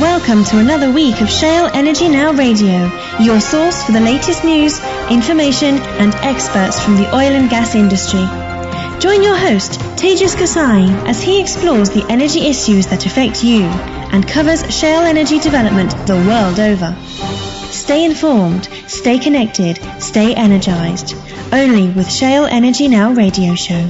Welcome to another week of Shale Energy Now Radio, your source for the latest news, information and experts from the oil and gas industry. Join your host, Tejas Gosai, as he explores the energy issues that affect you and covers shale energy development the world over. Stay informed, stay connected, stay energized. Only with Shale Energy Now Radio Show.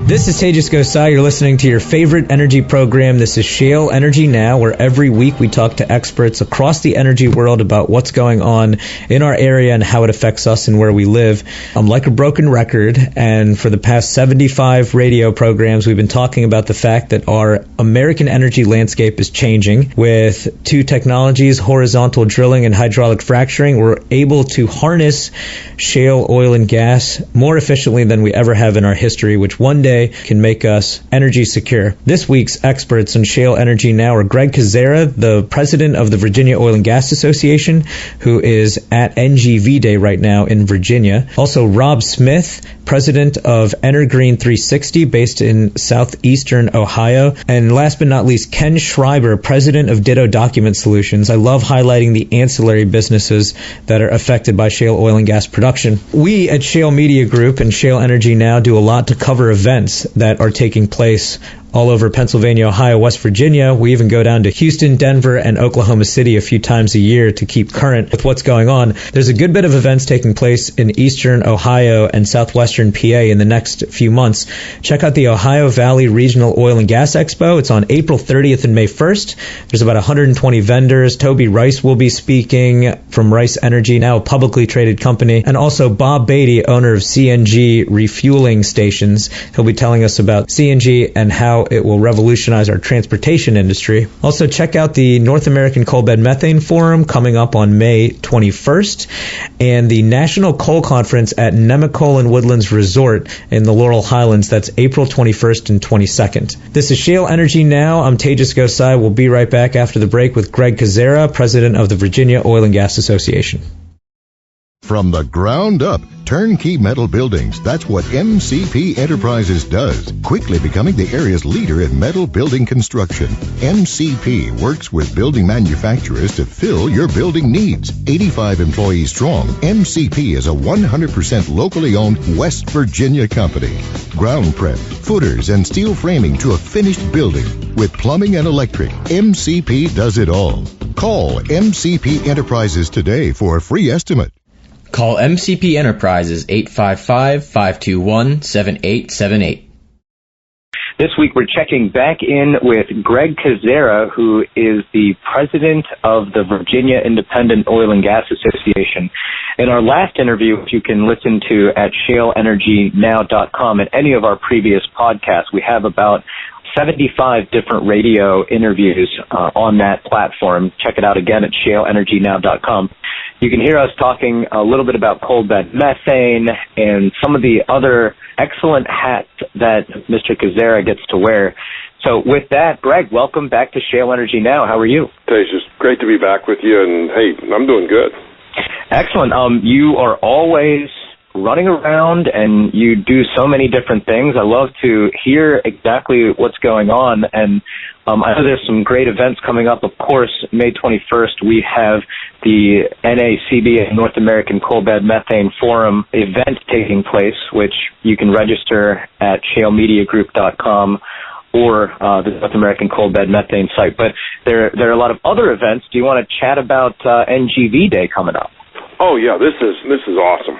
This is Tejas Gosai. You're listening to your favorite energy program. This is Shale Energy Now, where every week we talk to experts across the energy world about what's going on in our area and how it affects us and where we live. I'm like a broken record, and for the past 75 radio programs, we've been talking about the fact that our American energy landscape is changing. With two technologies, horizontal drilling and hydraulic fracturing, we're able to harness shale oil and gas more efficiently than we ever have in our history, which one day can make us energy secure. This week's experts on Shale Energy Now are Greg Kozera, the president of the Virginia Oil and Gas Association, who is at NGV Day right now in Virginia. Also, Rob Smith, president of EnerGREEN360, based in southeastern Ohio. And last but not least, Ken Shriber, president of Ditto Document Solutions. I love highlighting the ancillary businesses that are affected by shale oil and gas production. We at Shale Media Group and Shale Energy Now do a lot to cover events that are taking place all over Pennsylvania, Ohio, West Virginia. We even go down to Houston, Denver, and Oklahoma City a few times a year to keep current with what's going on. There's a good bit of events taking place in eastern Ohio and southwestern PA in the next few months. Check out the Ohio Valley Regional Oil and Gas Expo. It's on April 30th and May 1st. There's about 120 vendors. Toby Rice will be speaking from Rice Energy, now a publicly traded company, and also Bob Beatty, owner of CNG refueling stations. He'll be telling us about CNG and how it will revolutionize our transportation industry. Also, check out the North American Coal Bed Methane Forum coming up on May 21st and the National Coal Conference at Nemacolin and Woodlands Resort in the Laurel Highlands. That's April 21st and 22nd. This is Shale Energy Now. I'm Tejas Gosai. We'll be right back after the break with Greg Kozera, president of the Virginia Oil and Gas Association. From the ground up, turnkey metal buildings. That's what MCP Enterprises does, quickly becoming the area's leader in metal building construction. MCP works with building manufacturers to fill your building needs. 85 employees strong, MCP is a 100% locally owned West Virginia company. Ground prep, footers, and steel framing to a finished building. With plumbing and electric, MCP does it all. Call MCP Enterprises today for a free estimate. Call MCP Enterprises 855-521-7878. This week we're checking back in with Greg Kozera, who is the president of the Virginia Independent Oil and Gas Association. In our last interview, which you can listen to at shaleenergynow.com and any of our previous podcasts, we have about 75 different radio interviews on that platform. Check it out again at shaleenergynow.com. You can hear us talking a little bit about coal bed methane and some of the other excellent hats that Mr. Kozera gets to wear. So with that, Greg, welcome back to Shale Energy Now. How are you? Tejas, great to be back with you, and hey, I'm doing good. Excellent. You are always running around and you do so many different things. I love to hear exactly what's going on, and I know there's some great events coming up. Of course, May 21st, we have the NACB, North American Coal Bed Methane Forum event taking place, which you can register at shalemediagroup.com or the North American Coal Bed Methane site. But there are a lot of other events. Do you want to chat about NGV Day coming up? Oh, yeah, this is awesome.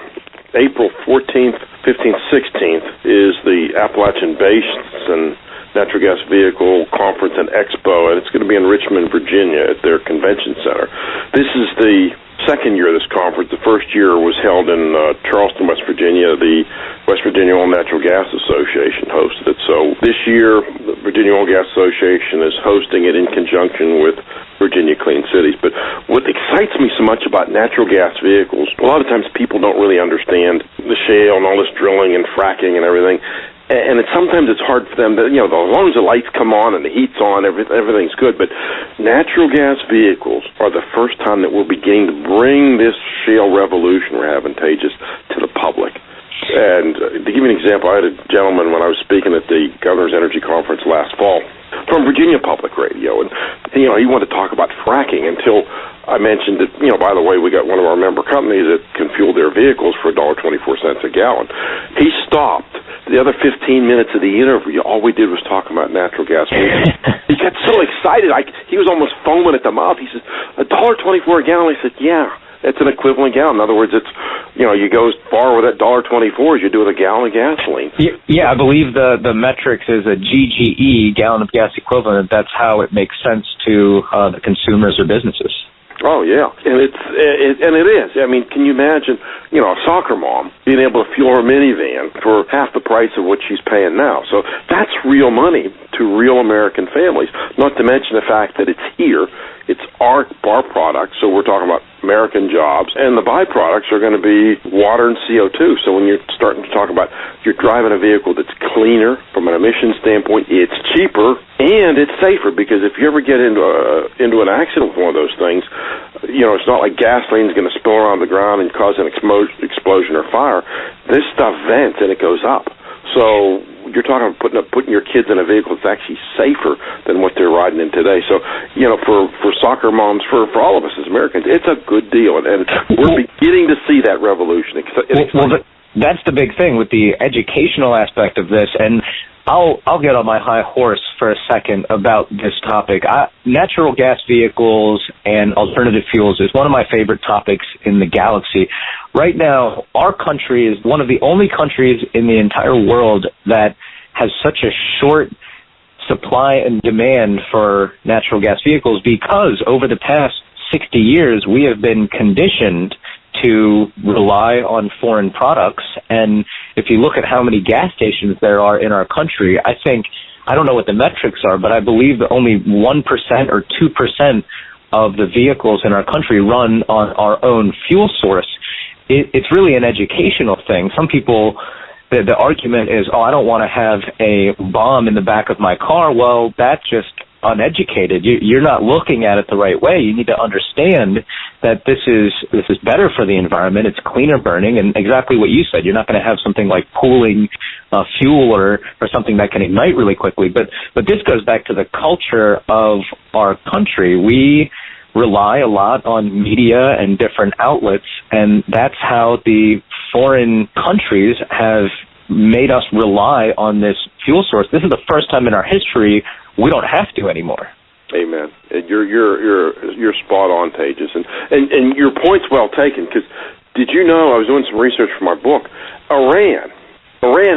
April 14th, 15th, 16th is the Appalachian Basin Natural Gas Vehicle Conference and Expo, and it's going to be in Richmond, Virginia at their convention center. This is the second year of this conference. The first year was held in Charleston, West Virginia. The West Virginia Oil and Natural Gas Association hosted it. So this year, the Virginia Oil and Gas Association is hosting it in conjunction with Virginia Clean Cities. But what excites me so much about natural gas vehicles, a lot of times people don't really understand the shale and all this drilling and fracking and everything. And sometimes it's hard for them to, as long as the lights come on and the heat's on, everything's good. But natural gas vehicles are the first time that we're beginning to bring this shale revolution we're having, Tejas, to the public. And to give you an example, I had a gentleman when I was speaking at the Governor's Energy Conference last fall from Virginia Public Radio. And he wanted to talk about fracking until I mentioned that, by the way, we got one of our member companies that can fuel their vehicles for $1.24 a gallon. He stopped. The other 15 minutes of the interview, all we did was talk about natural gas vehicles. He got so excited. He was almost foaming at the mouth. He says, $1.24 a gallon? I said, yeah. It's an equivalent gallon. In other words, it's, you go as far with that $1.24 as you do with a gallon of gasoline. Yeah, I believe the metrics is a GGE, gallon of gas equivalent. That's how it makes sense to the consumers or businesses. Oh yeah, and it is. I mean, can you imagine, a soccer mom being able to fuel her minivan for half the price of what she's paying now? So that's real money to real American families. Not to mention the fact that it's here. It's our product, so we're talking about American jobs, and the byproducts are going to be water and CO2. So when you're starting to talk about you're driving a vehicle that's cleaner from an emissions standpoint, it's cheaper and it's safer, because if you ever get into an accident with one of those things, it's not like gasoline is going to spill around the ground and cause an explosion or fire. This stuff vents and it goes up. So you're talking about putting your kids in a vehicle that's actually safer than what they're riding in today. So, for soccer moms, for all of us as Americans, it's a good deal. And we're beginning to see that revolution. That's the big thing with the educational aspect of this. And I'll get on my high horse for a second about this topic. Natural gas vehicles and alternative fuels is one of my favorite topics in the galaxy. Right now, our country is one of the only countries in the entire world that has such a short supply and demand for natural gas vehicles, because over the past 60 years, we have been conditioned to rely on foreign products. And if you look at how many gas stations there are in our country, I don't know what the metrics are, but I believe that only 1% or 2% of the vehicles in our country run on our own fuel source. It's really an educational thing. Some people, the argument is, I don't want to have a bomb in the back of my car. Well, that's just uneducated. You're not looking at it the right way. You need to understand that this is better for the environment. It's cleaner burning, and exactly what you said. You're not going to have something like pooling fuel or something that can ignite really quickly. But this goes back to the culture of our country. We rely a lot on media and different outlets, and that's how the foreign countries have made us rely on this fuel source. This is the first time in our history we don't have to anymore. Amen. You're spot on, Tejas, and your point's well taken. Because did you know, I was doing some research for my book, Iran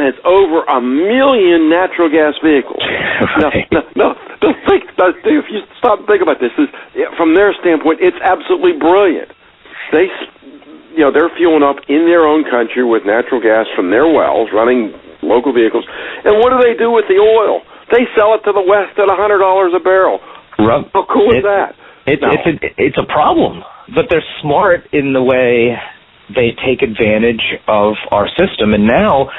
has over 1 million natural gas vehicles. Right. If you stop and think about this, from their standpoint, it's absolutely brilliant. They're fueling up in their own country with natural gas from their wells, running local vehicles. And what do they do with the oil? They sell it to the West at $100 a barrel. How cool is that? It's a problem, but they're smart in the way they take advantage of our system. And now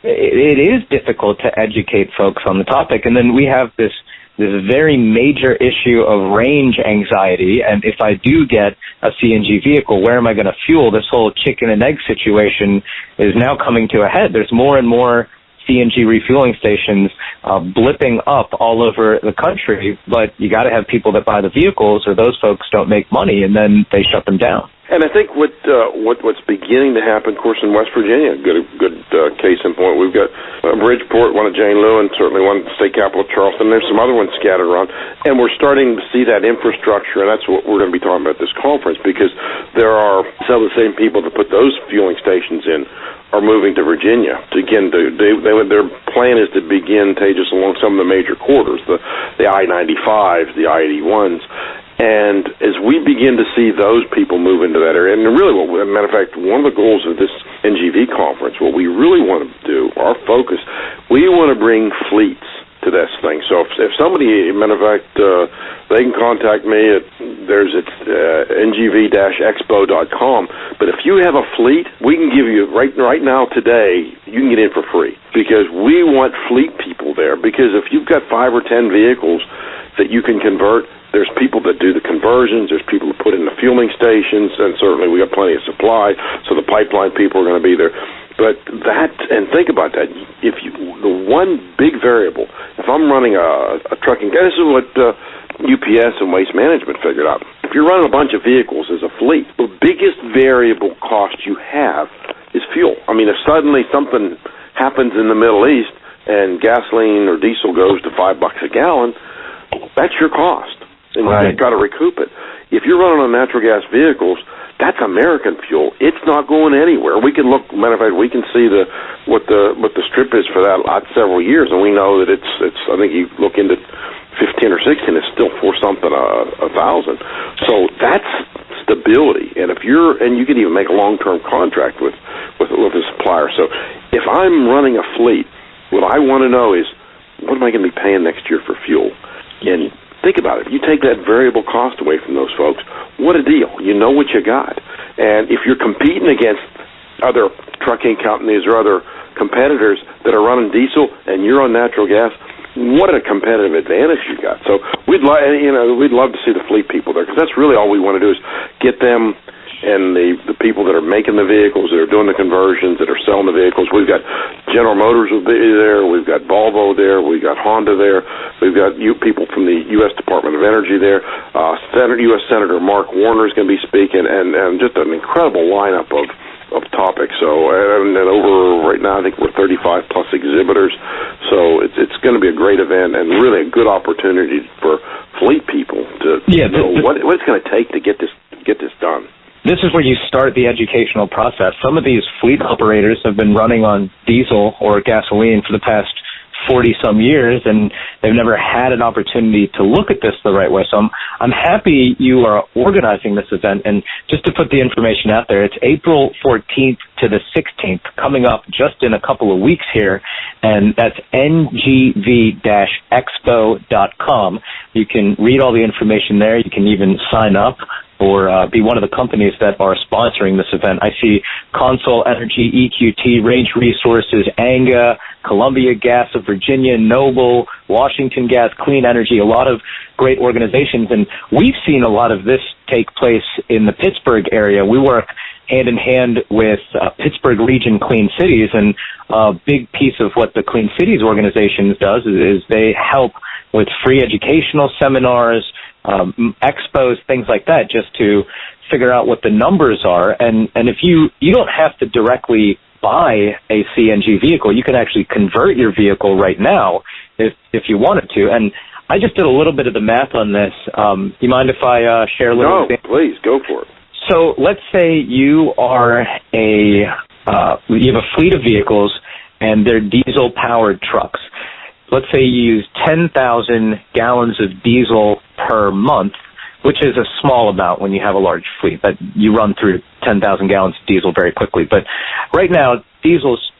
it is difficult to educate folks on the topic. And then we have this very major issue of range anxiety. And if I do get a CNG vehicle, where am I going to fuel? This whole chicken and egg situation is now coming to a head. There's more and more CNG refueling stations blipping up all over the country, but you got to have people that buy the vehicles, or those folks don't make money, and then they shut them down. And I think what's beginning to happen, of course, in West Virginia, good case in point. We've got Bridgeport, one at Jane Lewin, certainly one at the state capital, Charleston. There's some other ones scattered around, and we're starting to see that infrastructure, and that's what we're going to be talking about at this conference, because there are some of the same people that put those fueling stations in are moving to Virginia. Again, their plan is to begin, Tejas, along some of the major corridors, the I-95s, the I-81s. And as we begin to see those people move into that area, and really, as a matter of fact, one of the goals of this NGV conference, what we really want to do, our focus, we want to bring fleets to this thing. So if somebody, as a matter of fact, they can contact me at ngv-expo.com. But if you have a fleet, we can give you right now today, you can get in for free, because we want fleet people there. Because if you've got 5 or 10 vehicles that you can convert, there's people that do the conversions, there's people that put in the fueling stations, and certainly we got plenty of supply, so the pipeline people are going to be there. But that, and think about that, the one big variable, if I'm running a trucking, this is what UPS and Waste Management figured out. If you're running a bunch of vehicles as a fleet, the biggest variable cost you have is fuel. I mean, if suddenly something happens in the Middle East and gasoline or diesel goes to $5 a gallon, that's your cost, and you've got to recoup it. If you're running on natural gas vehicles, that's American fuel. It's not going anywhere. We can look. Matter of fact, we can see what the strip is for that lot several years, and we know that it's. I think you look into 15 or 16, it's still $4 something a thousand. So that's stability. And you can even make a long-term contract with a supplier. So if I'm running a fleet, what I want to know is, what am I going to be paying next year for fuel? And think about it. If you take that variable cost away from those folks, what a deal. You know what you got. And if you're competing against other trucking companies or other competitors that are running diesel and you're on natural gas, what a competitive advantage you got. So we'd love to see the fleet people there, because that's really all we want to do is get them and the people that are making the vehicles, that are doing the conversions, that are selling the vehicles. We've got General Motors will be there. We've got Volvo there. We've got Honda there. We've got people from the U.S. Department of Energy there. U.S. Senator Mark Warner is going to be speaking, and just an incredible lineup of topics. So, and over right now, I think we're 35 plus exhibitors. So it's going to be a great event and really a good opportunity for fleet people to know what it's going to take to get this done. This is where you start the educational process. Some of these fleet operators have been running on diesel or gasoline for the past 40-some years, and they've never had an opportunity to look at this the right way. So I'm happy you are organizing this event. And just to put the information out there, it's April 14th to the 16th, coming up just in a couple of weeks here, and that's ngv-expo.com. You can read all the information there. You can even sign up or be one of the companies that are sponsoring this event. I see Consol Energy, EQT, Range Resources, ANGA, Columbia Gas of Virginia, Noble, Washington Gas, Clean Energy, a lot of great organizations. And we've seen a lot of this take place in the Pittsburgh area. We work hand in hand with Pittsburgh Region Clean Cities, and a big piece of what the Clean Cities organization does is they help with free educational seminars, expos, things like that, just to figure out what the numbers are. And if you don't have to directly buy a CNG vehicle, you can actually convert your vehicle right now if you wanted to. And I just did a little bit of the math on this. You mind if I share a little? No, please, go for it. So let's say you are you have a fleet of vehicles and they're diesel-powered trucks. Let's say you use 10,000 gallons of diesel per month, which is a small amount when you have a large fleet. But you run through 10,000 gallons of diesel very quickly. But right now, diesel's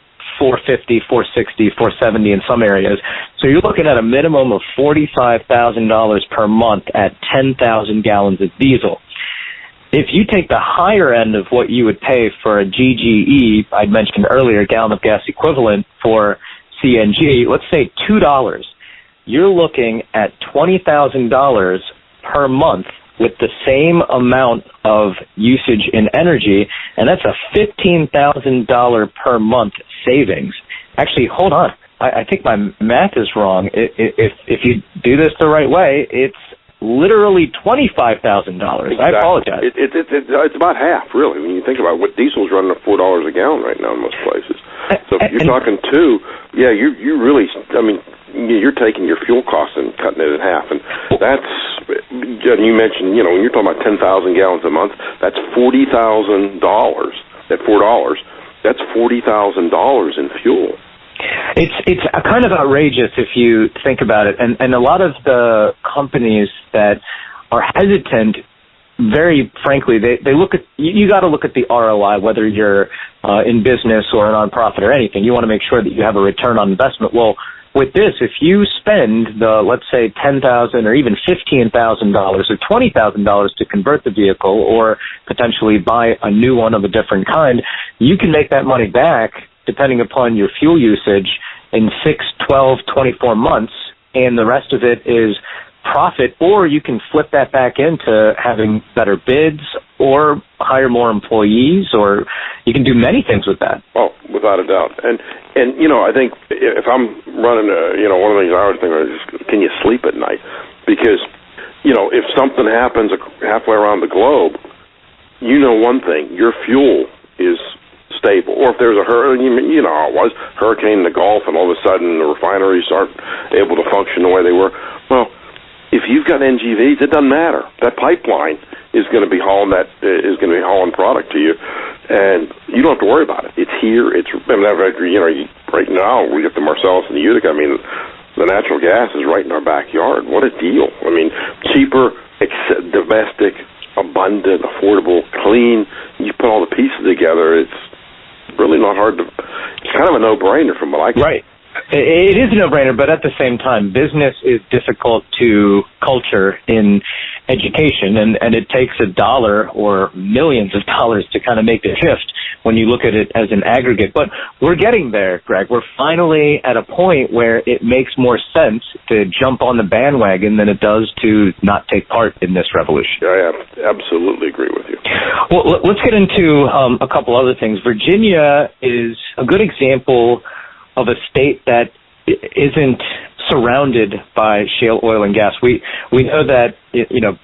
$450, $460, $470 in some areas. So you're looking at a minimum of $45,000 per month at 10,000 gallons of diesel. If you take the higher end of what you would pay for a GGE, I'd mentioned earlier, gallon of gas equivalent for CNG, let's say $2, you're looking at $20,000 per month with the same amount of usage in energy, and that's a $15,000 per month savings. Actually, hold on. I think my math is wrong. If you do this the right way, it's literally $25,000. Exactly. I apologize. It's about half, really, when you think about what diesel's running at $4 a gallon right now in most places. So if you're talking two, yeah, you really, I mean, you're taking your fuel costs and cutting it in half. And that's, you mentioned, when you're talking about 10,000 gallons a month, that's $40,000 at $4. That's $40,000 in fuel. It's kind of outrageous if you think about it, and a lot of the companies that are hesitant, very frankly, they look at, you got to look at the ROI, whether you're in business or a nonprofit or anything. You want to make sure that you have a return on investment. Well, with this, if you spend let's say $10,000 or even $15,000 or $20,000 to convert the vehicle or potentially buy a new one of a different kind, you can make that money back depending upon your fuel usage in 6, 12, 24 months, and the rest of it is profit, or you can flip that back into having better bids or hire more employees, or you can do many things with that. Oh, without a doubt. And you know, I think if I'm running one of the things I always think about is, can you sleep at night? Because, you know, if something happens halfway around the globe, you know one thing, your fuel is stable. Or if there's a hurricane, you know how it was, hurricane in the Gulf, and all of a sudden the refineries aren't able to function the way they were. Well, if you've got NGVs, it doesn't matter. That pipeline is going to be hauling product to you, and you don't have to worry about it. It's here. Right now we get the Marcellus and the Utica. I mean, the natural gas is right in our backyard. What a deal! I mean, cheaper, domestic, abundant, affordable, clean. You put all the pieces together, it's really not hard to. It's kind of a no-brainer from what I can. Right. It is a no-brainer, but at the same time, business is difficult to culture in education, and it takes $1 or millions of dollars to kind of make the shift when you look at it as an aggregate. But we're getting there, Greg. We're finally at a point where it makes more sense to jump on the bandwagon than it does to not take part in this revolution. I absolutely agree with you. Well, let's get into a couple other things. Virginia is a good example of a state that isn't surrounded by shale oil and gas. We know that,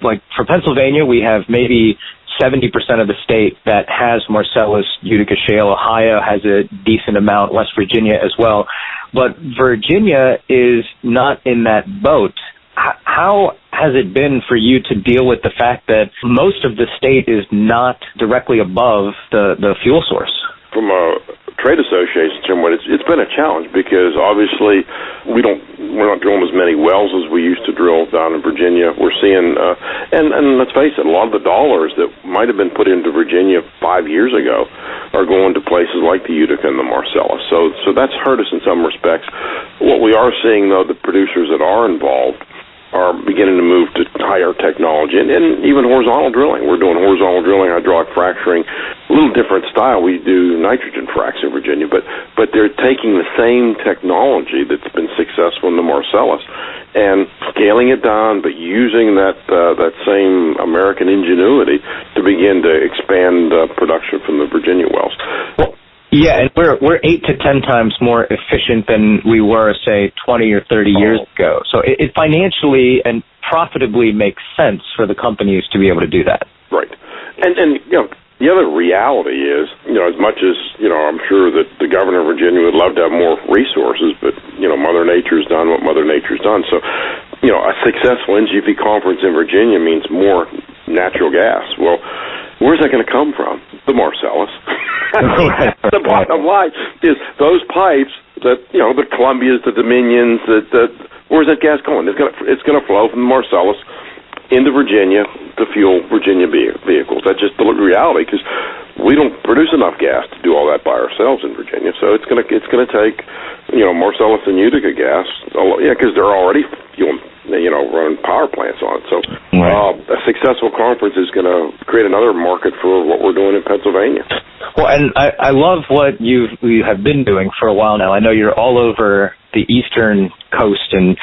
like for Pennsylvania, we have maybe 70% of the state that has Marcellus, Utica shale. Ohio has a decent amount, West Virginia as well. But Virginia is not in that boat. How has it been for you to deal with the fact that most of the state is not directly above the fuel source? From a trade association, it's been a challenge because obviously we're not drilling as many wells as we used to drill down in Virginia. We're seeing, and let's face it, a lot of the dollars that might have been put into Virginia 5 years ago are going to places like the Utica and the Marcellus. So that's hurt us in some respects. What we are seeing, though, the producers that are involved are beginning to move to higher technology and even horizontal drilling. We're doing horizontal drilling, hydraulic fracturing, a little different style. We do nitrogen fracks in Virginia, but they're taking the same technology that's been successful in the Marcellus and scaling it down, but using that same American ingenuity to begin to expand production from the Virginia wells. Well, yeah, and we're 8 to 10 times more efficient than we were, say, 20 or 30 years ago. So it financially and profitably makes sense for the companies to be able to do that. Right. And the other reality is, as much as, I'm sure that the governor of Virginia would love to have more resources, but, Mother Nature's done what Mother Nature's done. So, a successful NGV conference in Virginia means more natural gas. Well, where's that going to come from? The Marcellus. The bottom line is those pipes that, the Columbias, the Dominions, where's that gas going? It's going to flow from the Marcellus into Virginia to fuel Virginia vehicles. That's just the reality, because we don't produce enough gas to do all that by ourselves in Virginia. So it's going to take, Marcellus and Utica gas, because they're already fueling, running power plants on it. So a successful conference is going to create another market for what we're doing in Pennsylvania. Well, and I love what you have been doing for a while now. I know you're all over the eastern coast and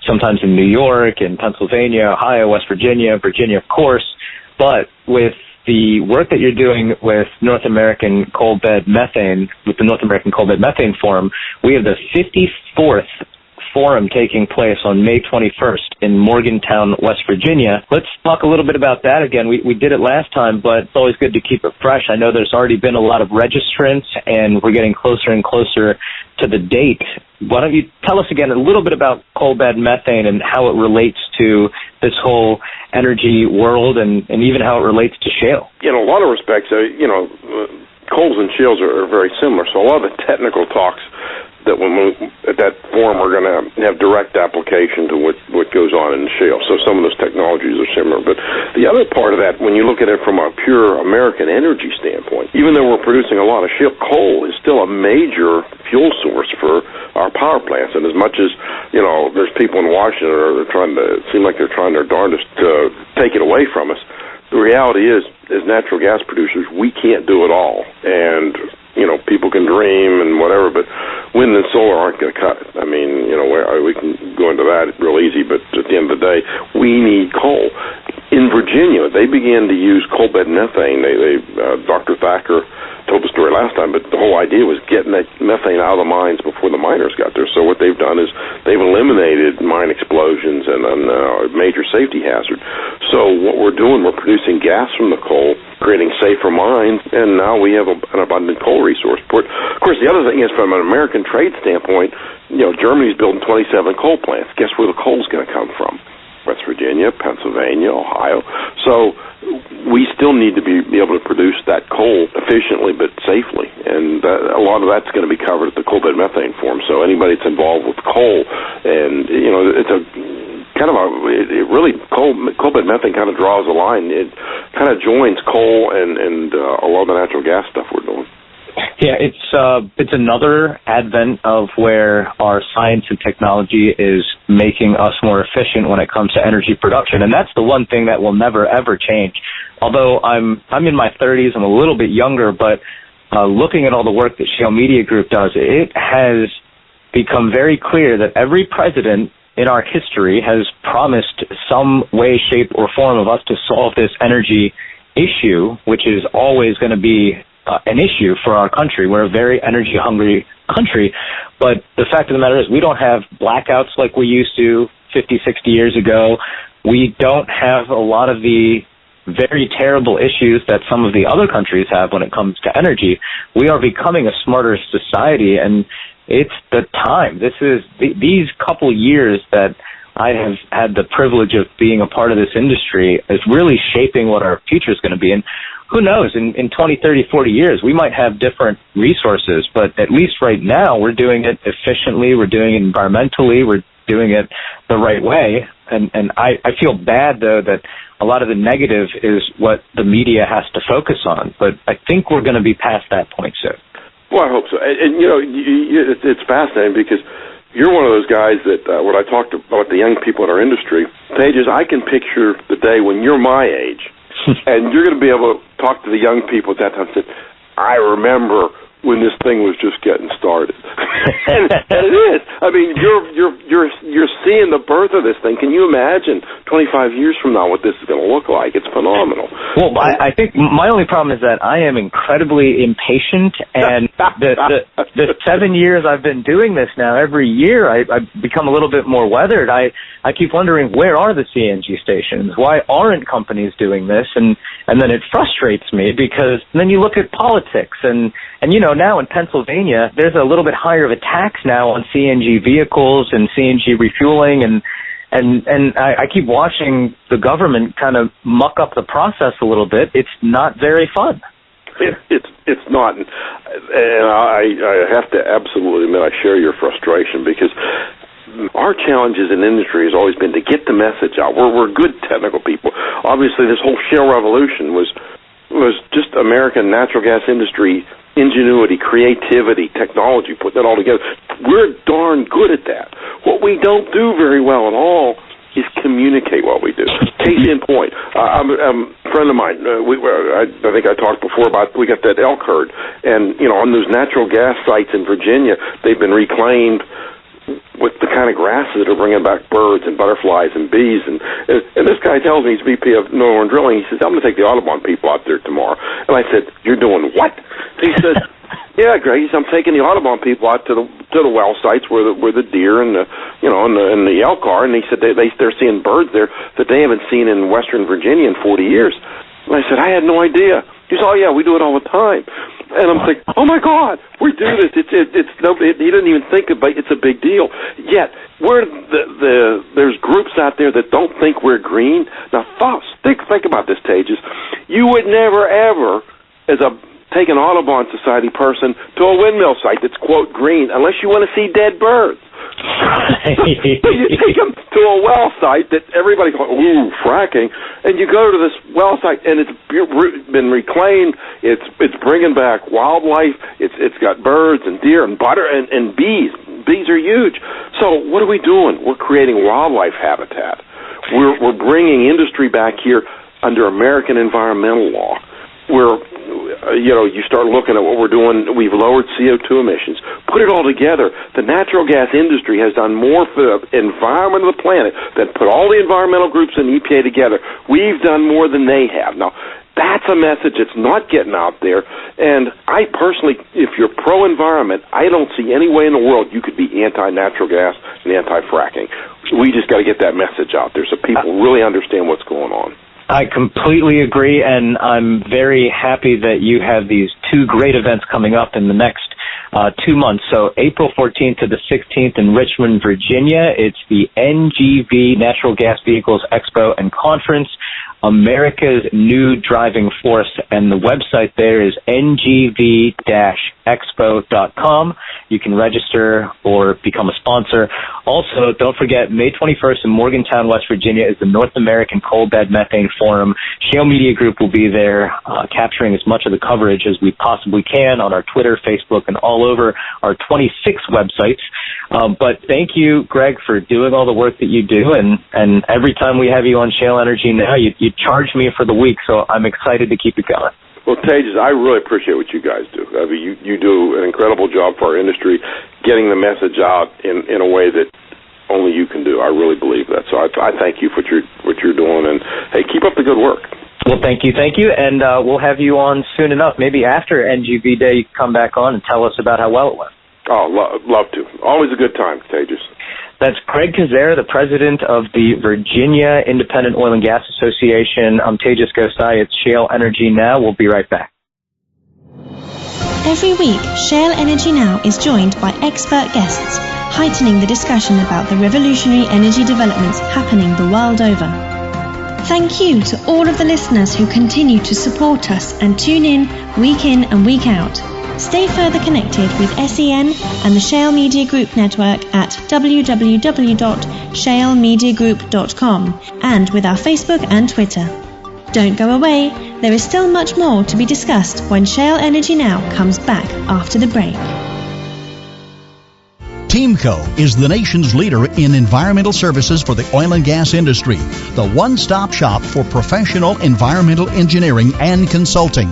sometimes in New York and Pennsylvania, Ohio, West Virginia, of course. But with the work that you're doing with North American Coal Bed Methane, with the North American Coal Bed Methane Forum, we have the 54th forum taking place on May 21st in Morgantown, West Virginia. Let's talk a little bit about that again. We did it last time, but it's always good to keep it fresh. I know there's already been a lot of registrants, and we're getting closer and closer to the date. Why don't you tell us again a little bit about coal bed methane and how it relates to this whole energy world and even how it relates to shale? In a lot of respects, coals and shales are very similar, so a lot of the technical talks that at that forum are going to have direct application to what goes on in the shale. So some of those technologies are similar. But the other part of that, when you look at it from a pure American energy standpoint, even though we're producing a lot of shale, coal is still a major fuel source for our power plants. And as much as, there's people in Washington that are trying their darndest to take it away from us, the reality is, as natural gas producers, we can't do it all. And people can dream and whatever, but wind and solar aren't going to cut it. I mean, we can go into that real easy, but at the end of the day, we need coal. in Virginia, they began to use coal bed methane. Dr. Thacker told the story last time, but the whole idea was getting that methane out of the mines before the miners got there. So what they've done is they've eliminated mine explosions and a major safety hazard. So what we're doing, we're producing gas from the coal, creating safer mines, and now we have an abundant coal resource. Of course, the other thing is, from an American trade standpoint, Germany's building 27 coal plants. Guess where the coal's going to come from? West Virginia, Pennsylvania, Ohio. So we still need to be able to produce that coal efficiently but safely, and a lot of that's going to be covered at the coal bed methane forum. So anybody that's involved with coal, and it's a kind of coal bed methane kind of draws a line. It kind of joins coal and a lot of the natural gas stuff we're doing. Yeah, it's another advent of where our science and technology is making us more efficient when it comes to energy production, and that's the one thing that will never ever change. Although I'm in my 30s, I'm a little bit younger, but looking at all the work that Shale Media Group does, it has become very clear that every president in our history has promised some way, shape, or form of us to solve this energy issue, which is always going to be an issue for our country. We're a very energy-hungry country, but the fact of the matter is we don't have blackouts like we used to 50, 60 years ago. We don't have a lot of the very terrible issues that some of the other countries have when it comes to energy. We are becoming a smarter society, and it's the time. These couple years that I have had the privilege of being a part of this industry is really shaping what our future is going to be. And who knows, in 20, 30, 40 years, we might have different resources, but at least right now, we're doing it efficiently, we're doing it environmentally, we're doing it the right way. And I feel bad, though, that a lot of the negative is what the media has to focus on, but I think we're going to be past that point soon. Well, I hope so. And it's fascinating because you're one of those guys that, when I talk about the young people in our industry, Pages, I can picture the day when you're my age, and you're going to be able to talk to the young people at that time and say, I remember when this thing was just getting started. and it is. I mean, you're seeing the birth of this thing. Can you imagine 25 years from now what this is going to look like? It's phenomenal. Well, I think my only problem is that I am incredibly impatient, and the 7 years I've been doing this now, every year I've become a little bit more weathered. I keep wondering, where are the CNG stations? Why aren't companies doing this? And then it frustrates me, because then you look at politics, and now in Pennsylvania, there's a little bit higher of a tax now on CNG vehicles and CNG refueling, and I keep watching the government kind of muck up the process a little bit. It's not very fun. It's not, and I have to absolutely admit I share your frustration, because our challenges in industry has always been to get the message out. We're good technical people. Obviously, this whole shale revolution was just American natural gas industry ingenuity, creativity, technology, putting it all together. We're darn good at that. What we don't do very well at all is communicate what we do. Case in point, I'm a friend of mine. I think I talked before about, we got that elk herd, and on those natural gas sites in Virginia, they've been reclaimed with the kind of grasses that are bringing back birds and butterflies and bees. And this guy tells me, he's VP of Northern Drilling, he says, I'm going to take the Audubon people out there tomorrow. And I said, you're doing what? He says, yeah, Greg, I'm taking the Audubon people out to the well sites where the deer and the elk are. And he said they're seeing birds there that they haven't seen in Western Virginia in 40 years. And I said, I had no idea. He said, oh yeah, we do it all the time. And I'm like, oh my God, we do this. He didn't even think about it. It's a big deal. Yet there's groups out there that don't think we're green. Now, think about this, Tages. You would never ever, take an Audubon Society person to a windmill site that's, quote, green, unless you want to see dead birds. So you take them to a well site that everybody goes, ooh, fracking, and you go to this well site, and it's been reclaimed. It's bringing back wildlife. It's got birds and deer and butter and bees. Bees are huge. So what are we doing? We're creating wildlife habitat. We're bringing industry back here under American environmental law. you start looking at what we're doing. We've lowered CO2 emissions. Put it all together. The natural gas industry has done more for the environment of the planet than put all the environmental groups in EPA together. We've done more than they have. Now, that's a message that's not getting out there. And I personally, if you're pro-environment, I don't see any way in the world you could be anti-natural gas and anti-fracking. We just got to get that message out there so people really understand what's going on. I completely agree, and I'm very happy that you have these two great events coming up in the next 2 months. So April 14th to the 16th in Richmond, Virginia. It's the NGV Natural Gas Vehicles Expo and Conference, America's New Driving Force, and the website there is ngv-expo.com. You can register or become a sponsor. Also, don't forget, May 21st in Morgantown, West Virginia is the North American Coal Bed Methane Forum. Shale Media Group will be there capturing as much of the coverage as we possibly can on our Twitter, Facebook, and all over our 26 websites. But thank you, Greg, for doing all the work that you do. And every time we have you on Shale Energy Now, you charge me for the week, so I'm excited to keep it going. Well, Tejas, I really appreciate what you guys do. I mean, you do an incredible job for our industry, getting the message out in a way that only you can do. I really believe that. So I thank you for what you're doing, and hey, keep up the good work. Well, thank you, and we'll have you on soon enough. Maybe after NGV Day, you can come back on and tell us about how well it went. Oh, love to. Always a good time, Tejas. That's Greg Kozera, the president of the Virginia Independent Oil and Gas Association. I'm Tejas Gosai. It's Shale Energy Now. We'll be right back. Every week, Shale Energy Now is joined by expert guests, heightening the discussion about the revolutionary energy developments happening the world over. Thank you to all of the listeners who continue to support us and tune in and week out. Stay further connected with SEN and the Shale Media Group network at www.shalemediagroup.com and with our Facebook and Twitter. Don't go away, there is still much more to be discussed when Shale Energy Now comes back after the break. TEAMCO is the nation's leader in environmental services for the oil and gas industry, the one-stop shop for professional environmental engineering and consulting.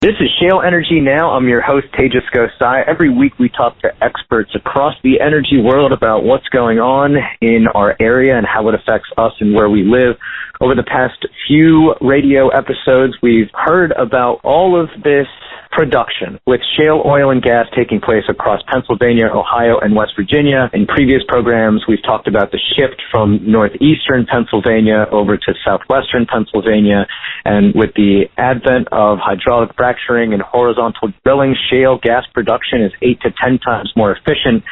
This is Shale Energy Now. I'm your host, Tejas Gosai. Every week we talk to experts across the energy world about what's going on in our area and how it affects us and where we live. Over the past few radio episodes, we've heard about all of this production with shale oil and gas taking place across Pennsylvania, Ohio, and West Virginia. In previous programs, we've talked about the shift from northeastern Pennsylvania over to southwestern Pennsylvania. And with the advent of hydraulic fracturing and horizontal drilling, shale gas production is 8 to 10 times more efficient.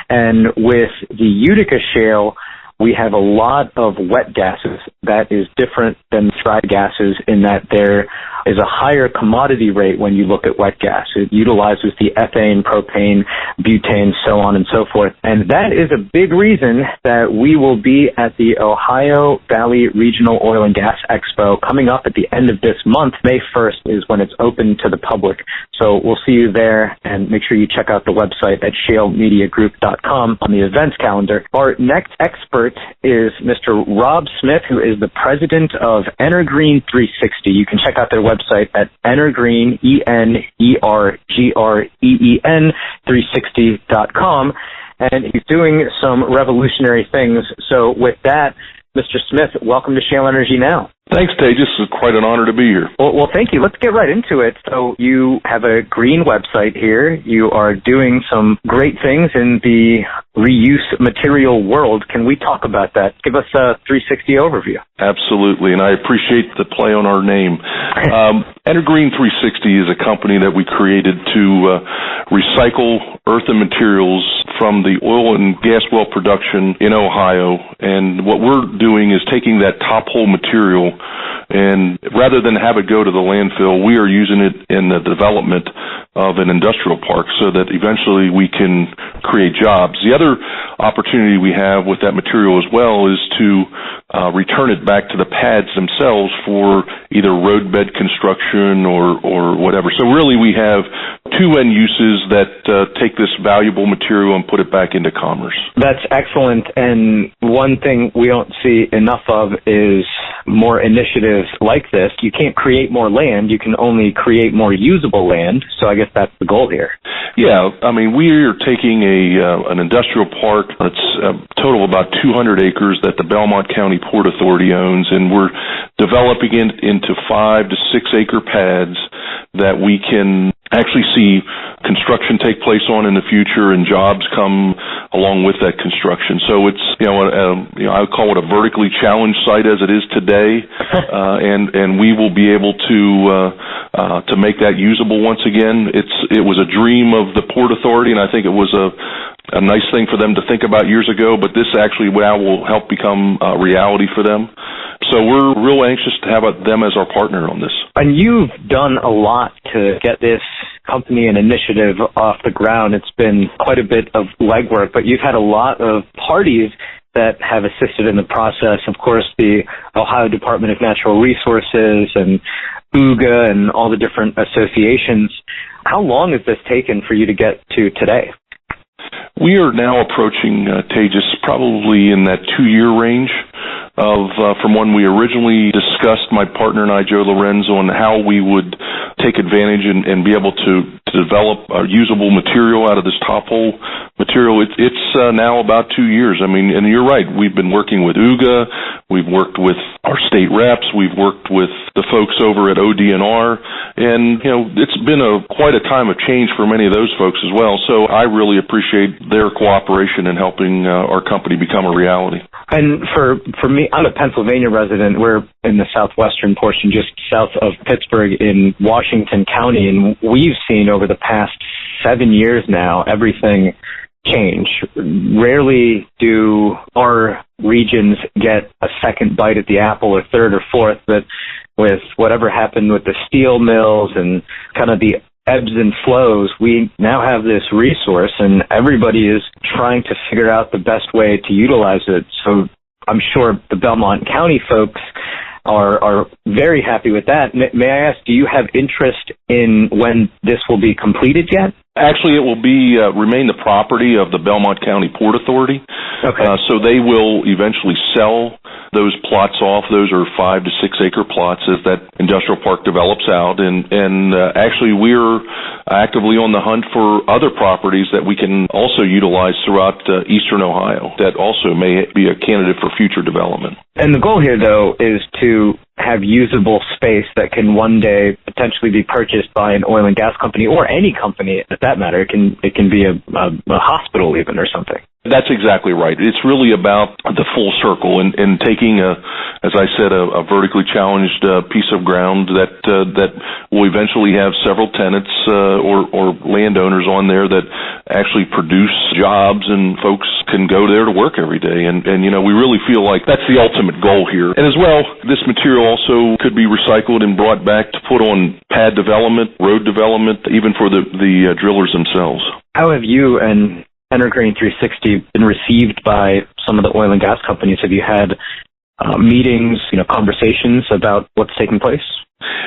And with the Utica shale, we have a lot of wet gases. That is different than dry gases in that there is a higher commodity rate when you look at wet gas. It utilizes the ethane, propane, butane, so on and so forth. And that is a big reason that we will be at the Ohio Valley Regional Oil and Gas Expo coming up at the end of this month. May 1st is when it's open to the public. So we'll see you there, and make sure you check out the website at shalemediagroup.com on the events calendar. Our next expert is Mr. Rob Smith, who is the president of EnerGREEN360. You can check out their website at EnerGreen, ENERGREEN 360.com, and he's doing some revolutionary things. So with that, Mr. Smith, welcome to Shale Energy Now. Thanks, Tejas. It's quite an honor to be here. Well, thank you. Let's get right into it. So you have a green website here. You are doing some great things in the reuse material world. Can we talk about that? Give us a 360 overview. Absolutely, and I appreciate the play on our name. EnerGREEN360 is a company that we created to recycle earth and materials from the oil and gas well production in Ohio. And what we're doing is taking that top hole material, and rather than have it go to the landfill, we are using it in the development of an industrial park so that eventually we can create jobs. The other opportunity we have with that material as well is to return it back to the pads themselves for either roadbed construction or whatever. So really we have two end uses that take this valuable material and put it back into commerce. That's excellent. And one thing we don't see enough of is more initiatives like this. You can't create more land. You can only create more usable land. So I guess that's the goal here. Yeah, I mean, we are taking an industrial park that's a total of about 200 acres that the Belmont County Port Authority owns, and we're developing it into 5 to 6 acre pads that we can actually see construction take place on in the future and jobs come along with that construction. So it's, I would call it a vertically challenged site as it is today, and we will be able to make that usable once again. It was a dream of the Port Authority, and I think it was a nice thing for them to think about years ago, but this actually now will help become a reality for them. So we're real anxious to have them as our partner on this. And you've done a lot to get this company and initiative off the ground. It's been quite a bit of legwork, but you've had a lot of parties that have assisted in the process. Of course, the Ohio Department of Natural Resources and UGA and all the different associations. How long has this taken for you to get to today? We are now approaching, Tejas, probably in that 2-year range from when we originally discussed, my partner and I, Joe Lorenzo, on how we would take advantage and be able to develop a usable material out of this top hole material. It's now about 2 years. I mean, and you're right, we've been working with UGA, we've worked with our state reps, we've worked with the folks over at ODNR, and, it's been quite a time of change for many of those folks as well. So I really appreciate their cooperation in helping our company become a reality. And for me, I'm a Pennsylvania resident. We're in the southwestern portion, just south of Pittsburgh in Washington County, and we've seen over the past 7 years now everything change. Rarely do our regions get a second bite at the apple, or third or fourth, but with whatever happened with the steel mills and kind of the ebbs and flows, we now have this resource, and everybody is trying to figure out the best way to utilize it. So I'm sure the Belmont County folks are very happy with that. May I ask, do you have interest in when this will be completed yet? Actually, it will be remain the property of the Belmont County Port Authority. Okay. So they will eventually sell those plots off. Those are 5 to 6 acre plots as that industrial park develops out. And actually, we're actively on the hunt for other properties that we can also utilize throughout eastern Ohio that also may be a candidate for future development. And the goal here, though, is to have usable space that can one day potentially be purchased by an oil and gas company, or any company at that matter. It can be a hospital even, or something. That's exactly right. It's really about the full circle and taking as I said, a vertically challenged piece of ground that will eventually have several tenants or landowners on there that actually produce jobs, and folks can go there to work every day. And we really feel like that's the ultimate goal here. And as well, this material also could be recycled and brought back to put on pad development, road development, even for the drillers themselves. How have you and EnerGREEN360 been received by some of the oil and gas companies? Have you had meetings, conversations about what's taking place?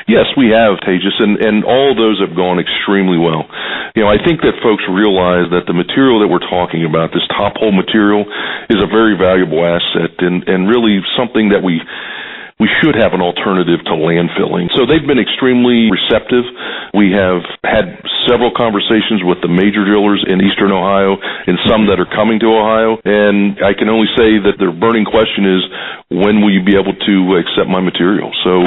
Yes, we have, Tejas, and all of those have gone extremely well. I think that folks realize that the material that we're talking about, this top hole material, is a very valuable asset and really something that we should have an alternative to landfilling. So they've been extremely receptive. We have had several conversations with the major drillers in eastern Ohio and some that are coming to Ohio, and I can only say that their burning question is, when will you be able to accept my material? So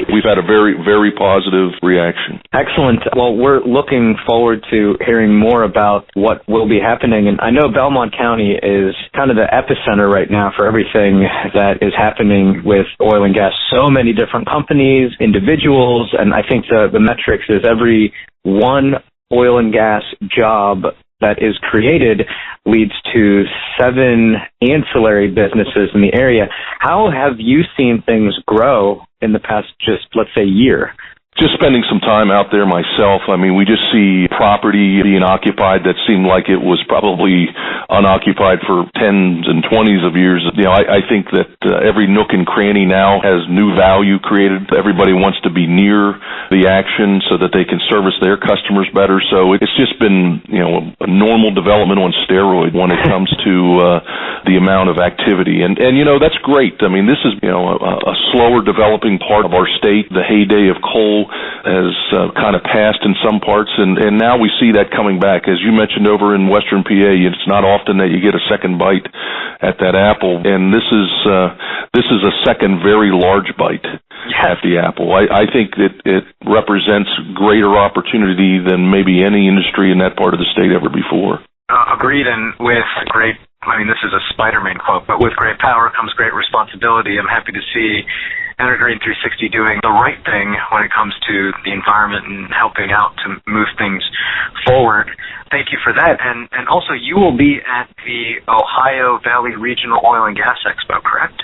we've had a very, very positive reaction. Excellent. Well, we're looking forward to hearing more about what will be happening. And I know Belmont County is kind of the epicenter right now for everything that is happening with oil and gas. So many different companies, individuals, and I think the metrics is every one oil and gas job that is created leads to 7 ancillary businesses in the area. How have you seen things grow in the past, just let's say, year? Just spending some time out there myself. I mean, we just see property being occupied that seemed like it was probably unoccupied for 10s and 20s of years. You know, I think that every nook and cranny now has new value created. Everybody wants to be near the action so that they can service their customers better. So it's just been, you know, a normal development on steroid when it comes to the amount of activity. And you know, that's great. I mean, this is, you know, a slower developing part of our state. The heyday of coal has kind of passed in some parts, and now we see that coming back. As you mentioned over in Western PA, it's not often that you get a second bite at that apple, and this is a second very large bite at the apple. I think that it represents greater opportunity than maybe any industry in that part of the state ever before. Agreed, and with great, I mean, this is a Spider-Man quote, but with great power comes great responsibility. I'm happy to see EnerGREEN360 doing the right thing when it comes to the environment and helping out to move things forward. Thank you for that. And also, you will be at the Ohio Valley Regional Oil and Gas Expo, correct?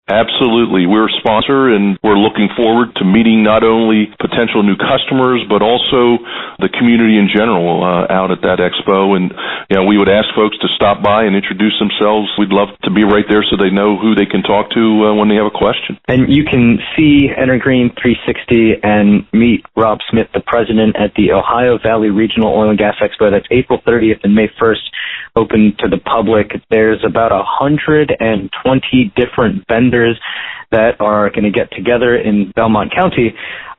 Absolutely. We're a sponsor, and we're looking forward to meeting not only potential new customers, but also the community in general out at that expo. And, you know, we would ask folks to stop by and introduce themselves. We'd love to be right there so they know who they can talk to when they have a question. And you can see EnerGREEN360 and meet Rob Smith, the president, at the Ohio Valley Regional Oil and Gas Expo. That's April 30th and May 1st, open to the public. There's about 120 different vendors that are going to get together in Belmont County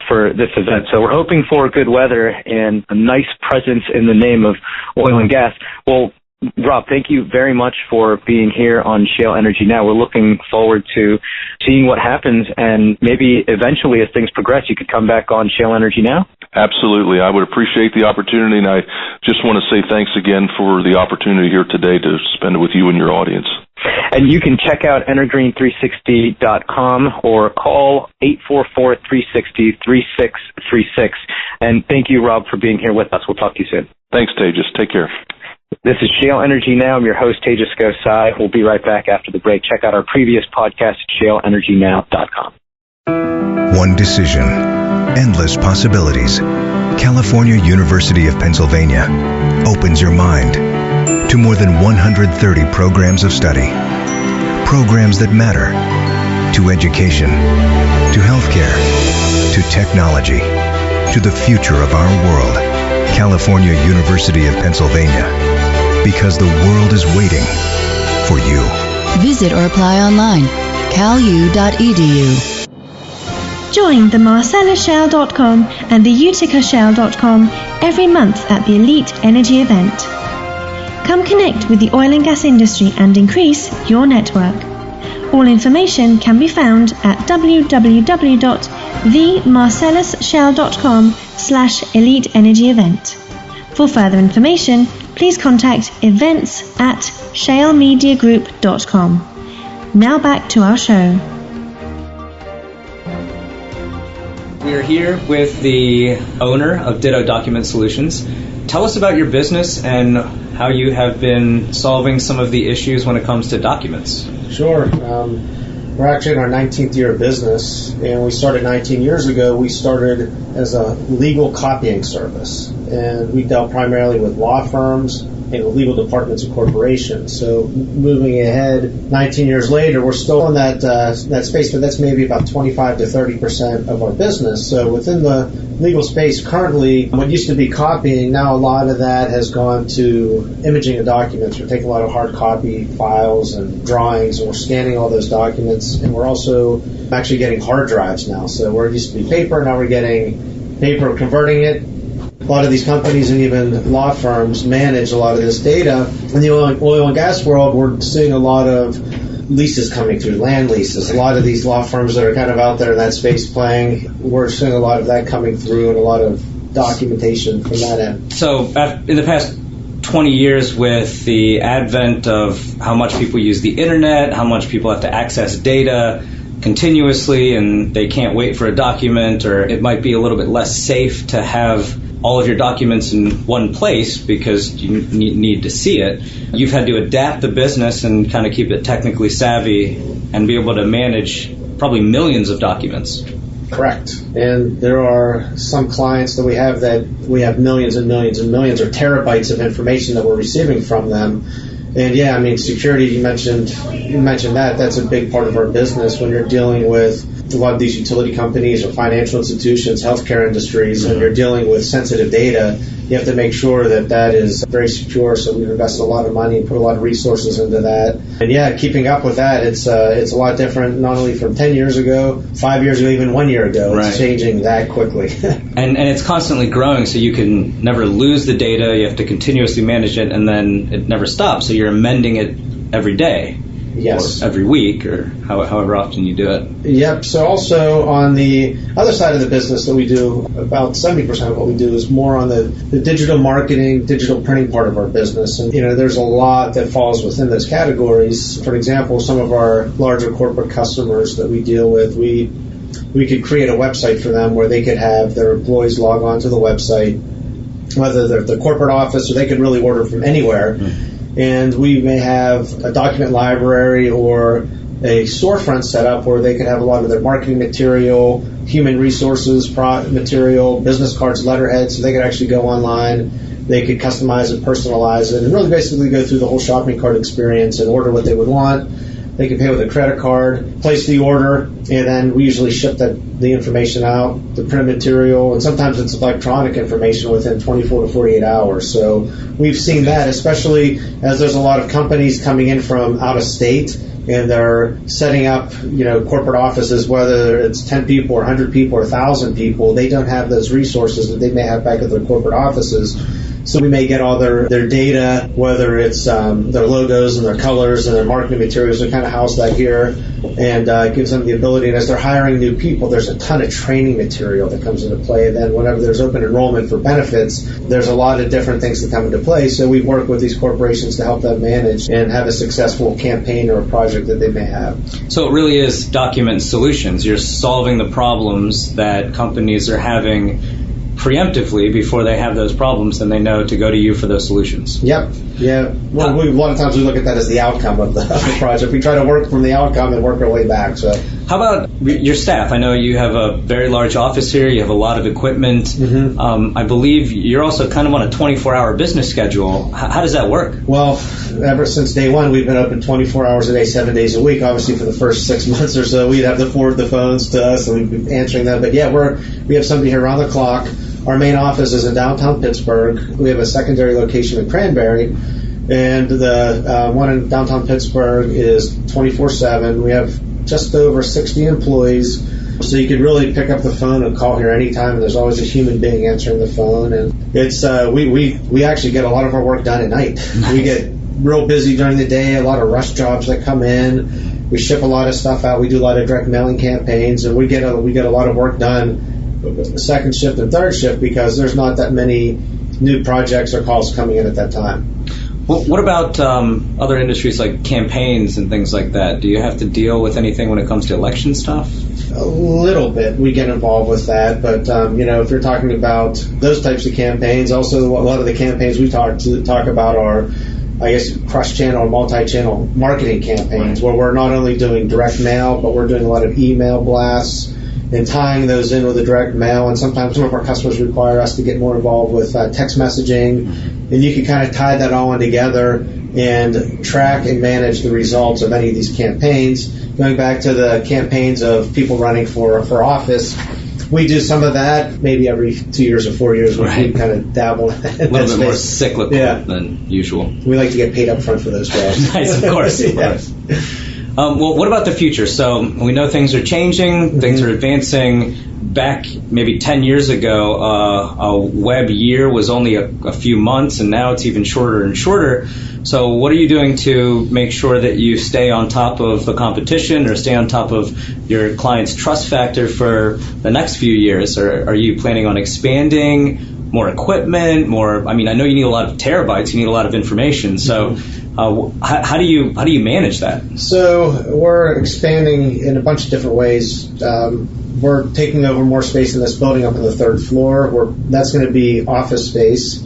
for this event. So we're hoping for good weather and a nice presence in the name of oil and gas. Well, Rob, thank you very much for being here on Shale Energy Now. We're looking forward to seeing what happens, and maybe eventually as things progress, you could come back on Shale Energy Now. Absolutely. I would appreciate the opportunity, and I just want to say thanks again for the opportunity here today to spend it with you and your audience. And you can check out EnerGREEN360.com or call 844-360-3636. And thank you, Rob, for being here with us. We'll talk to you soon. Thanks, Tejas. Take care. This is Shale Energy Now. I'm your host, Tejas Gosai. We'll be right back after the break. Check out our previous podcast at ShaleEnergyNow.com. One decision, endless possibilities. California University of Pennsylvania opens your mind to more than 130 programs of study. Programs that matter to education, to healthcare, to technology, to the future of our world. California University of Pennsylvania, because the world is waiting for you. Visit or apply online, calu.edu. Join the MarcellusShale.com and the UticaShale.com every month at the Elite Energy event. Come connect with the oil and gas industry and increase your network. All information can be found at www.themarcellusshale.com/Elite Energy event. For further information, please contact events@shalemediagroup.com. Now back to our show. We are here with the owner of Ditto Document Solutions. Tell us about your business and how you have been solving some of the issues when it comes to documents. Sure. We're actually in our 19th year of business, and we started 19 years ago. We started as a legal copying service, and we dealt primarily with law firms and legal departments and corporations. So moving ahead, 19 years later, we're still in that space, but that's maybe about 25 to 30% of our business. So within the legal space currently, what used to be copying, now a lot of that has gone to imaging of documents. We're taking a lot of hard copy files and drawings, and we're scanning all those documents, and we're also actually getting hard drives now. So where it used to be paper, now we're getting paper, converting it. A lot of these companies and even law firms manage a lot of this data. In the oil and gas world, we're seeing a lot of leases coming through, land leases. A lot of these law firms that are kind of out there in that space playing, we're seeing a lot of that coming through and a lot of documentation from that end. So in the past 20 years, with the advent of how much people use the internet, how much people have to access data continuously and they can't wait for a document, or it might be a little bit less safe to have all of your documents in one place because you need to see it. You've had to adapt the business and kind of keep it technically savvy and be able to manage probably millions of documents. Correct. And there are some clients that we have millions and millions and millions or terabytes of information that we're receiving from them. And yeah, I mean, security, you mentioned that. That's a big part of our business when you're dealing with a lot of these utility companies or financial institutions, healthcare industries, and you're dealing with sensitive data. You have to make sure that that is very secure. So we've invested a lot of money and put a lot of resources into that. And yeah, keeping up with that, it's a lot different, not only from 10 years ago, 5 years ago, even 1 year ago. It's changing that quickly. and it's constantly growing, so you can never lose the data. You have to continuously manage it, and then it never stops. So you're amending it every day. Yes. Or every week, or however often you do it. Yep. So also on the other side of the business that we do, about 70% of what we do is more on the digital marketing, digital printing part of our business. And, there's a lot that falls within those categories. For example, some of our larger corporate customers that we deal with, we could create a website for them where they could have their employees log on to the website, whether they're at the corporate office or they could really order from anywhere. And we may have a document library or a storefront set up where they could have a lot of their marketing material, human resources material, business cards, letterheads, so they could actually go online. They could customize it, personalize it, and really basically go through the whole shopping cart experience and order what they would want. They can pay with a credit card, place the order, and then we usually ship the information out, the print material, and sometimes it's electronic information within 24 to 48 hours. So we've seen that, especially as there's a lot of companies coming in from out of state, and they're setting up, corporate offices, whether it's 10 people or 100 people or 1,000 people. They don't have those resources that they may have back at their corporate offices. So we may get all their data, whether it's their logos and their colors and their marketing materials, they kind of house that here, and gives them the ability. And as they're hiring new people, there's a ton of training material that comes into play. And then whenever there's open enrollment for benefits, there's a lot of different things that come into play. So we work with these corporations to help them manage and have a successful campaign or a project that they may have. So it really is document solutions. You're solving the problems that companies are having preemptively before they have those problems, and they know to go to you for those solutions. Yep. Yeah. Well, a lot of times we look at that as the outcome of the project. We try to work from the outcome and work our way back. So, how about your staff? I know you have a very large office here. You have a lot of equipment. Mm-hmm. I believe you're also kind of on a 24-hour business schedule. How does that work? Well, ever since day one, we've been open 24 hours a day, 7 days a week. Obviously, for the first 6 months or so, we'd have to forward the phones to us, and we'd be answering them. But yeah, we have somebody here around the clock. Our main office is in downtown Pittsburgh. We have a secondary location in Cranberry, and the one in downtown Pittsburgh is 24/7. We have just over 60 employees, so you can really pick up the phone and call here anytime, and there's always a human being answering the phone. And it's we actually get a lot of our work done at night. We get real busy during the day, a lot of rush jobs that come in. We ship a lot of stuff out. We do a lot of direct mailing campaigns, and we get a lot of work done second shift and third shift because there's not that many new projects or calls coming in at that time. Well, what about other industries like campaigns and things like that? Do you have to deal with anything when it comes to election stuff? A little bit. We get involved with that, but if you're talking about those types of campaigns, also a lot of the campaigns we talk about are, I guess, cross-channel, multi-channel marketing campaigns, where we're not only doing direct mail, but we're doing a lot of email blasts and tying those in with the direct mail. And sometimes some of our customers require us to get more involved with text messaging, and you can kind of tie that all in together and track and manage the results of any of these campaigns. Going back to the campaigns of people running for office, we do some of that maybe every 2 years or 4 years. We kind of dabble in that. A little bit more cyclical than usual. We like to get paid up front for those jobs. Nice, of course. Of course. Well, what about the future? So we know things are changing, things are advancing. Back maybe 10 years ago, a web year was only a few months, and now it's even shorter and shorter. So what are you doing to make sure that you stay on top of the competition or stay on top of your client's trust factor for the next few years? Or are you planning on expanding, more equipment, more? I mean, I know you need a lot of terabytes, you need a lot of information. So how do you manage that? So we're expanding in a bunch of different ways. We're taking over more space in this building up on the third floor. That's going to be office space.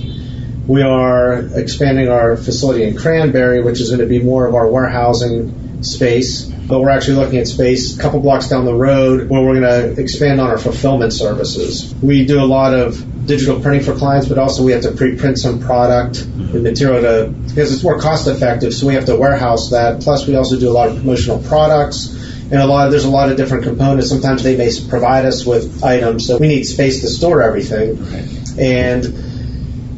We are expanding our facility in Cranberry, which is going to be more of our warehousing space. but we're actually looking at space a couple blocks down the road where we're going to expand on our fulfillment services. We do a lot of digital printing for clients, but also we have to pre-print some product and material because it's more cost effective, so we have to warehouse that. Plus, we also do a lot of promotional products. And there's a lot of different components. Sometimes they may provide us with items, so we need space to store everything. And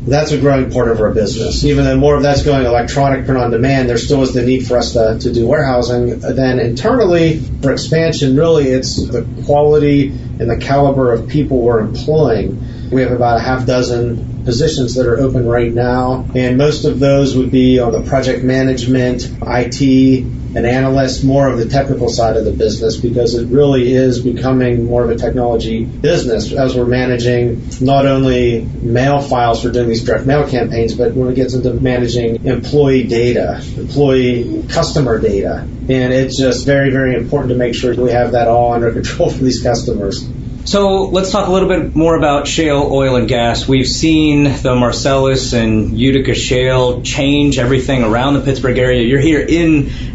that's a growing part of our business. Even though more of that's going electronic print on demand, there still is the need for us to do warehousing. Then internally, for expansion, really it's the quality and the caliber of people we're employing. We have about a half dozen positions that are open right now, and most of those would be on the project management, IT, an analyst, more of the technical side of the business, because it really is becoming more of a technology business as we're managing not only mail files for doing these direct mail campaigns, but when it gets into managing employee data, employee customer data. And it's just very, very important to make sure we have that all under control for these customers. So let's talk a little bit more about shale oil and gas. We've seen the Marcellus and Utica shale change everything around the Pittsburgh area. You're here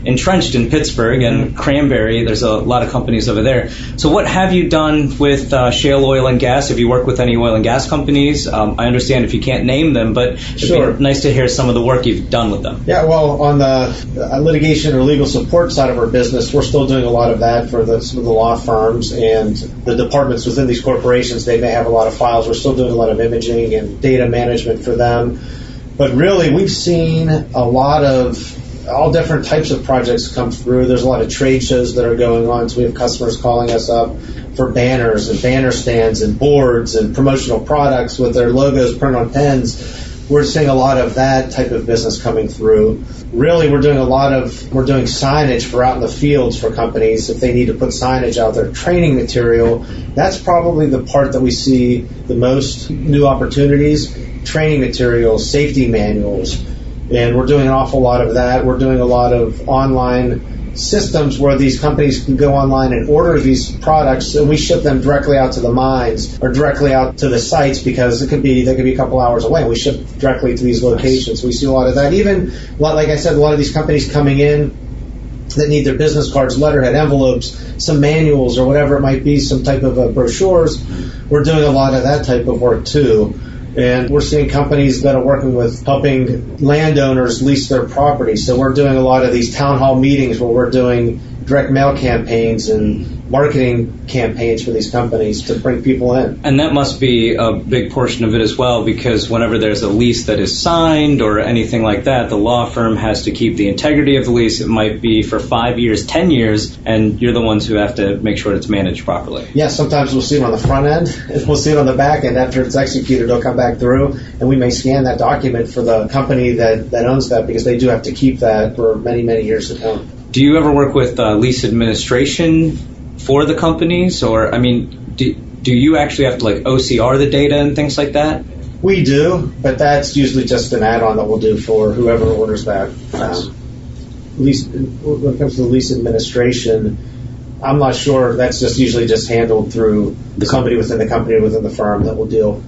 entrenched in Pittsburgh and Cranberry. There's a lot of companies over there. So what have you done with shale oil and gas? Have you worked with any oil and gas companies? I understand if you can't name them, but it'd be nice to hear some of the work you've done with them. Yeah, well, on the litigation or legal support side of our business, we're still doing a lot of that for some of the law firms and the departments within these corporations. They may have a lot of files. We're still doing a lot of imaging and data management for them. But really, we've seen a lot of all different types of projects come through. There's a lot of trade shows that are going on, so we have customers calling us up for banners and banner stands and boards and promotional products with their logos printed on pens. We're seeing a lot of that type of business coming through. Really, we're doing signage for out in the fields for companies if they need to put signage out there. Training material, that's probably the part that we see the most new opportunities. Training materials, safety manuals, and we're doing an awful lot of that. We're doing a lot of online systems where these companies can go online and order these products, and we ship them directly out to the mines or directly out to the sites, because they could be a couple hours away, and we ship directly to these locations. We see a lot of that. Even, like I said, a lot of these companies coming in that need their business cards, letterhead, envelopes, some manuals or whatever it might be, some type of brochures. We're doing a lot of that type of work too. And we're seeing companies that are working with helping landowners lease their property. So we're doing a lot of these town hall meetings where we're doing direct mail campaigns and marketing campaigns for these companies to bring people in. And that must be a big portion of it as well, because whenever there's a lease that is signed or anything like that, the law firm has to keep the integrity of the lease. It might be for 5 years, 10 years, and you're the ones who have to make sure it's managed properly. Yeah, sometimes we'll see it on the front end, and we'll see it on the back end. After it's executed, it'll come back through, and we may scan that document for the company that owns that, because they do have to keep that for many, many years to come. Do you ever work with lease administration for the companies, or do you actually have to OCR the data and things like that? We do, but that's usually just an add-on that we'll do for whoever orders that. When it comes to the lease administration, I'm not sure. That's just usually just handled through the company within the firm that we'll deal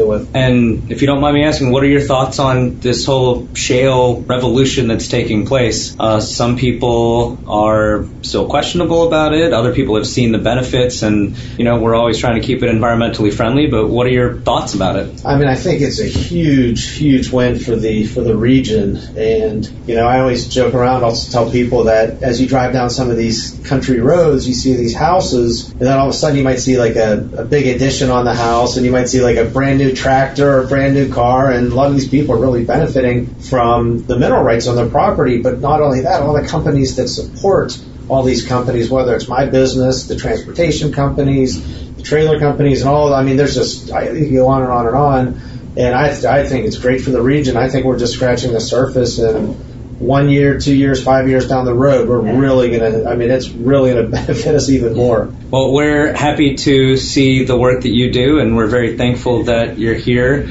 with. And if you don't mind me asking, what are your thoughts on this whole shale revolution that's taking place? Some people are still questionable about it. Other people have seen the benefits, and we're always trying to keep it environmentally friendly. But what are your thoughts about it? I think it's a huge, huge win for the region. And I always joke around. I'll tell people that as you drive down some of these country roads, you see these houses, and then all of a sudden you might see like a big addition on the house, and you might see like a brand new tractor or a brand new car, and a lot of these people are really benefiting from the mineral rights on their property. But not only that, all the companies that support all these companies, whether it's my business, the transportation companies, the trailer companies, and all. There's just, you can go on and on and on. And I think it's great for the region. I think we're just scratching the surface, and 1 year, 2 years, 5 years down the road, we're really it's really going to benefit us even more. Well, we're happy to see the work that you do, and we're very thankful that you're here.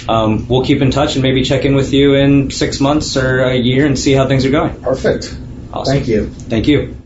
We'll keep in touch and maybe check in with you in 6 months or a year and see how things are going. Perfect. Awesome. Thank you. Thank you.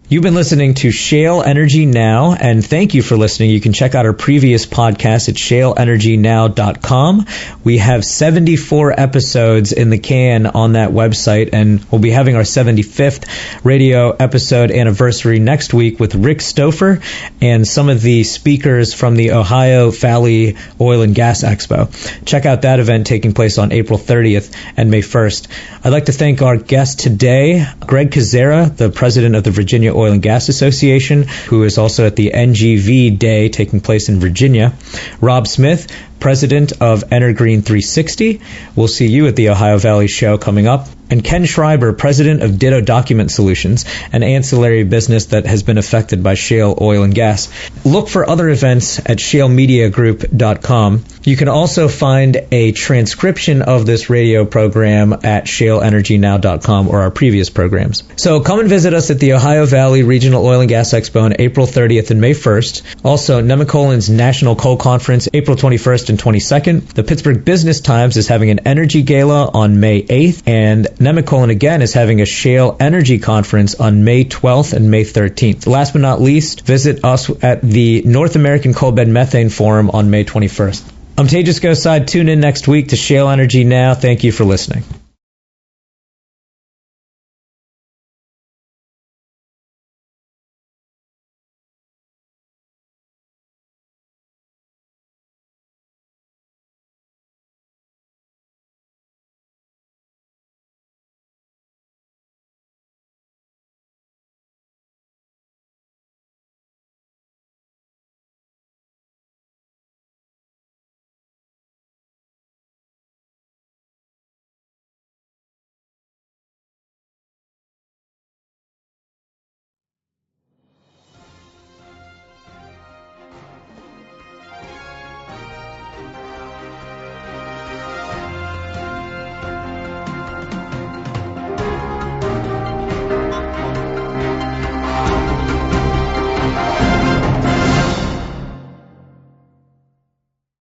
You've been listening to Shale Energy Now, and thank you for listening. You can check out our previous podcast at shaleenergynow.com. We have 74 episodes in the can on that website, and we'll be having our 75th radio episode anniversary next week with Rick Stouffer and some of the speakers from the Ohio Valley Oil and Gas Expo. Check out that event taking place on April 30th and May 1st. I'd like to thank our guest today, Greg Kozera, the president of the Virginia Oil and Gas Association, who is also at the NGV Day taking place in Virginia. Rob Smith, president of EnerGREEN360. We'll see you at the Ohio Valley Show coming up. And Ken Shriber, president of Ditto Document Solutions, an ancillary business that has been affected by shale oil and gas. Look for other events at shalemediagroup.com. You can also find a transcription of this radio program at shaleenergynow.com or our previous programs. So come and visit us at the Ohio Valley Regional Oil and Gas Expo on April 30th and May 1st. Also, Nemacolin's National Coal Conference, April 21st and 22nd. The Pittsburgh Business Times is having an energy gala on May 8th, and Nemacolin again is having a Shale Energy Conference on May 12th and May 13th. Last but not least, visit us at the North American Coalbed Methane Forum on May 21st. I'm Tejas Gosai. Tune in next week to Shale Energy Now. Thank you for listening.